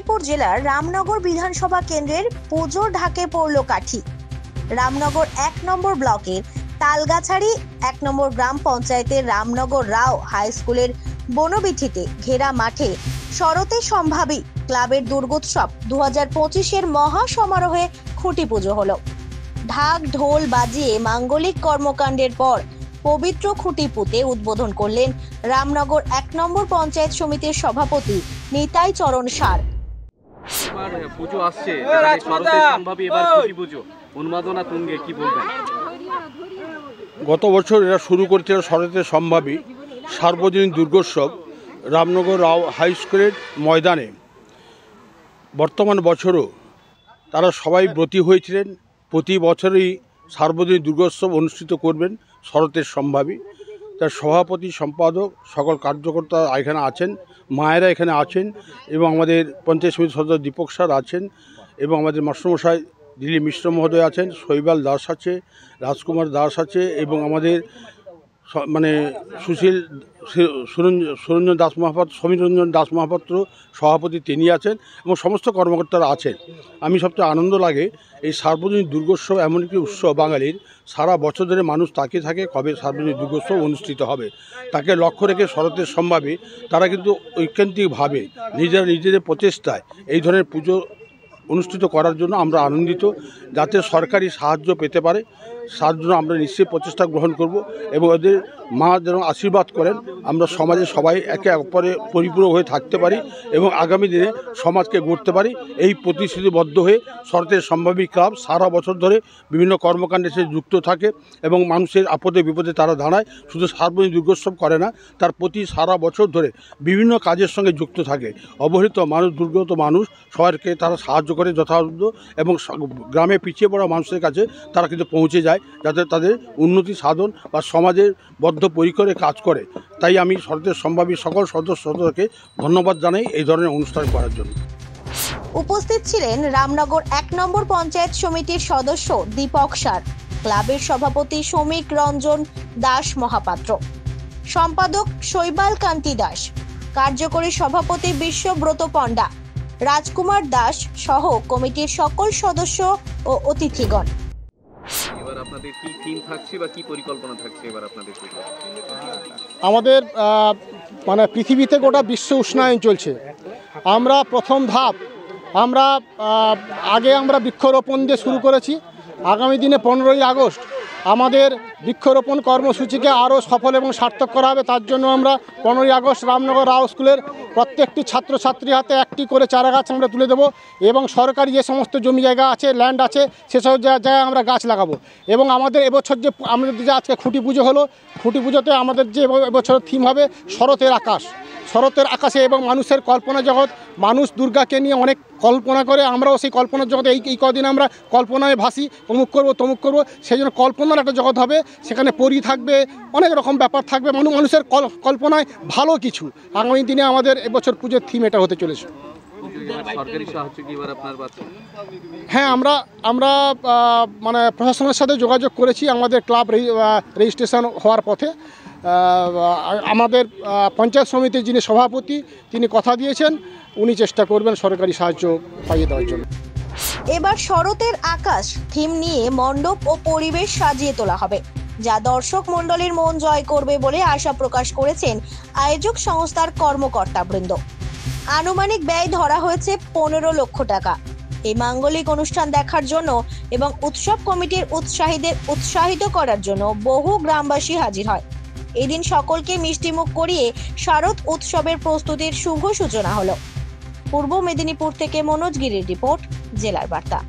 মেদিনীপুর জেলার রামনগর বিধানসভা কেন্দ্রের পুজোর ঢাকে পড়ল কাঠি। রামনগর ১ নম্বর ব্লকের তালগাছাড়ি ১ নম্বর গ্রাম পঞ্চায়েতের রামনগর রাও হাই স্কুলের বনবিথিতে ঘেরা মাঠে শরতে সম্ভাবী ক্লাবের দুর্গোৎসব 2025-এর মহা সমারোহে খুঁটি পুজো হলো। ঢাক ঢোল বাজিয়ে মাঙ্গলিক কর্মকাণ্ডের পর পবিত্র খুঁটি পুঁতে উদ্বোধন করলেন রামনগর ১ নম্বর পঞ্চায়েত সমিতির সভাপতি নিতাই চরণ সার। পুজো আসছে, শরতে সম্ভাবী এবার খুঁটি পুজো উন্মাদনা তুঙ্গে, কি বলবেন? গত বছর এরা শুরু করেছিল শরতে সম্ভাবী সার্বজনীন দুর্গোৎসব রামনগর রাও হাই স্কুলের ময়দানে। বর্তমান বছরও তারা সবাই ব্রতী হয়েছিলেন প্রতি বছরই সার্বজনীন দুর্গোৎসব অনুষ্ঠিত করবেন শরতের সম্ভাবী। তার সভাপতি সম্পাদক সকল কার্যকর্তা এখানে আছেন, মায়েরা এখানে আছেন এবং আমাদের পঞ্চায়েত সমিতির সদস্য দীপক স্যার আছেন এবং আমাদের মাস্টারমশাই দিলীপ মিশ্র মহোদয় আছেন, শৈবাল দাস আছে, রাজকুমার দাস আছে এবং আমাদের সুশীল সুরঞ্জন দাস মহাপাত্র, সমীরঞ্জন দাস মহাপাত্র সভাপতি তিনি আছেন এবং সমস্ত কর্মকর্তারা আছেন। আমি সবচেয়ে আনন্দ লাগে এই সার্বজনীন দুর্গোৎসব এমন একটি উৎসব বাঙালির, সারা বছর ধরে মানুষ তাকিয়ে থাকে কবে সার্বজনীন দুর্গোৎসব অনুষ্ঠিত হবে। তাকে লক্ষ্য রেখে শরতের সম্ভাবী তারা কিন্তু ঐকান্তিকভাবে নিজেদের প্রচেষ্টায় এই ধরনের পুজো অনুষ্ঠিত করার জন্য আমরা আনন্দিত। যাতে সরকারি সাহায্য পেতে পারে তার জন্য আমরা নিশ্চয়ই প্রচেষ্টা গ্রহণ করব এবং ওদের মা যেন আশীর্বাদ করেন, আমরা সমাজে সবাই একে অপরে পরিপূরক হয়ে থাকতে পারি এবং আগামী দিনে সমাজকে গড়তে পারি। এই প্রতিশ্রুতিবদ্ধ হয়ে শরতের সম্ভাবী ক্লাব সারা বছর ধরে বিভিন্ন কর্মকাণ্ডে সে যুক্ত থাকে এবং মানুষের আপদে বিপদে তারা দাঁড়ায়। শুধু সার্বজনীন দুর্গোৎসব করে না, তার প্রতি সারা বছর ধরে বিভিন্ন কাজের সঙ্গে যুক্ত থাকে। অবহেলিত মানুষ, দুর্গত মানুষ সবাইকে তারা সাহায্য করে যথাযথ এবং গ্রামে পিছিয়ে পড়া মানুষের কাছে তারা কিন্তু পৌঁছে যায় যাতে তাদের উন্নতি সাধন বা সমাজের বদ্ধপরিকরে কাজ করে। তাই আমি শরতের সম্ভাবী সকল সদস্যকে ধন্যবাদ জানাই এই ধরনের অনুষ্ঠান করার জন্য। উপস্থিত ছিলেন রামনগর ১ নম্বর পঞ্চায়েত সমিতির সদস্য দীপক সার, ক্লাবের সভাপতি শ্রমিক রঞ্জন দাস মহাপাত্র, সম্পাদক শৈবাল কান্তি দাস, কার্যকরী সভাপতি বিশ্বব্রত পণ্ডা, রাজকুমার দাস সহ কমিটির সকল সদস্য ও অতিথিগণ। এবার আপনাদের কি থিম থাকছে বা কি পরিকল্পনা থাকছে এবার আপনাদের? আমাদের পৃথিবীতে গোটা বিশ্ব উষ্ণায়ন চলছে। আমরা প্রথম ধাপ আমরা বৃক্ষরোপণ দিয়ে শুরু করেছি। আগামী দিনে 15ই আগস্ট আমাদের বৃক্ষরোপণ কর্মসূচিকে আরও সফল এবং সার্থক করা হবে। তার জন্য আমরা 15ই আগস্ট রামনগর রাও স্কুলের প্রত্যেকটি ছাত্রছাত্রীর হাতে একটি করে চারা গাছ আমরা তুলে দেবো এবং সরকারি যে সমস্ত জমি জায়গা আছে, ল্যান্ড আছে, সেসব জায়গায় আমরা গাছ লাগাবো। এবং আমাদের এবছর আমাদের যে আজকে খুঁটি পুজো হলো, খুঁটি পুজোতে আমাদের যে এবছরের থিম হবে শরতের আকাশ। শরতের আকাশে এবং মানুষের কল্পনা জগৎ, মানুষ দুর্গাকে নিয়ে অনেক কল্পনা করে, আমরাও সেই কল্পনার জগতে এই কদিন আমরা কল্পনায় ভাসি, অমুক করবো তমুক করবো, সেই জন্য কল্পনার একটা জগৎ হবে। সেখানে পরী থাকবে, অনেক রকম ব্যাপার থাকবে, মানুষের কল্পনায় ভালো কিছু। আগামী দিনে আমাদের এবছর পুজোর থিম এটা হতে চলেছে। সরকারি সাহায্য কি এবার আপনার পাচ্ছেন? হ্যাঁ, আমরা প্রশাসনের সাথে যোগাযোগ করেছি। আমাদের ক্লাব রেজিস্ট্রেশন হওয়ার পথে আমাদের পঞ্চায়েত সমিতির যিনি সভাপতি তিনি কথা দিয়েছেন, উনি চেষ্টা করবেন সরকারি সাহায্য পাইয়ে দেওয়ার জন্য। এবার শরতের আকাশ থিম নিয়ে মণ্ডপ ও পরিবেশ সাজিয়ে তোলা হবে, যা দর্শক মণ্ডলীর মন জয় করবে বলে আশা প্রকাশ করেছেন আয়োজক সংস্থার কর্মকর্তাবৃন্দ। আনুমানিক ব্যয় ধরা হয়েছে 15 লক্ষ টাকা। এই মাঙ্গলিক অনুষ্ঠান দেখার জন্য এবং উৎসব কমিটির উৎসাহিত করার জন্য বহু গ্রামবাসী হাজির হয়। এদিন সকলকে মিষ্টিমুখ করিয়ে শারদ উৎসবের প্রস্তুতির শুভ সূচনা হলো। পূর্ব মেদিনীপুর থেকে মনোজ গিরির রিপোর্ট, জেলার বার্তা।